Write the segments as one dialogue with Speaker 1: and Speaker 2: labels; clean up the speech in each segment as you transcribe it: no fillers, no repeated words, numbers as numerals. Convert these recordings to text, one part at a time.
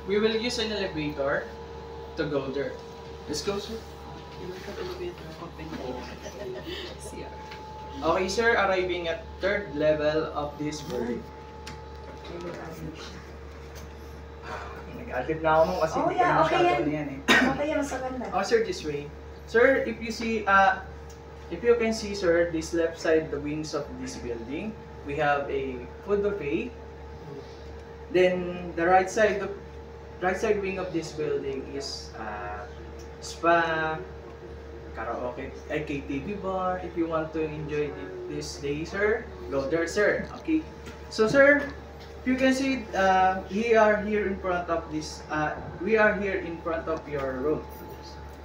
Speaker 1: we will use an elevator to go there. Let's go, sir. Okay, sir. Arriving at third level of this building.
Speaker 2: Nag-adlib na ako mo kasi hindi ka masyado ano yan eh.
Speaker 3: Okay yan, mas maganda.
Speaker 1: Oh, sir, this way. Sir, if you see, if you can see, sir, this left side, the wings of this building, we have a food buffet. Then the right side wing of this building is spa, karaoke, KTV bar. If you want to enjoy this day, sir, go there, sir. Okay. So, sir, if you can see, we are here in front of this. We are here in front of your room.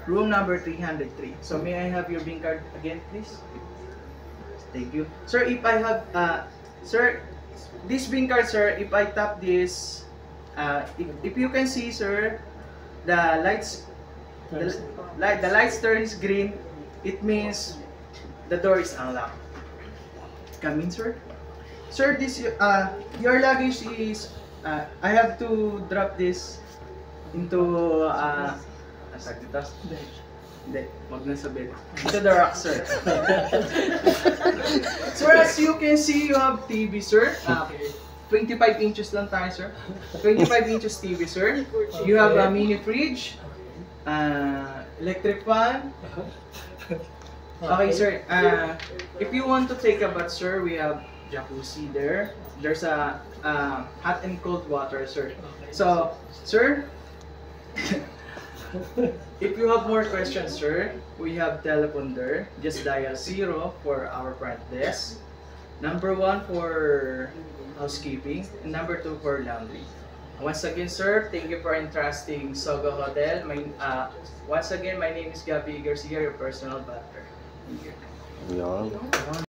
Speaker 1: Room number 303. So may I have your BIN card again, please? Thank you. Sir, if I have, sir, this BIN card, sir, if I tap this, if you can see, sir, the lights turns green, it means the door is unlocked. Come in, sir. Sir, this, your luggage is, I have to drop this into, hindi, wag na sa bed. Into the rack, sir. Sir, as you can see, you have TV, sir. 25 inches lang tayo, sir. 25 inches TV, sir. You have a mini fridge, electric fan. Okay, sir. If you want to take a bath, sir, we have jacuzzi there. There's a hot and cold water, sir. So, sir, if you have more questions, sir, we have telephone there. Just dial 0 for our front desk. Number 1 for housekeeping, and number 2 for laundry. Once again, sir, thank you for entrusting Sogo Hotel. Once again, my name is Gabby Garcia, your personal butler. Thank you.
Speaker 4: Yeah.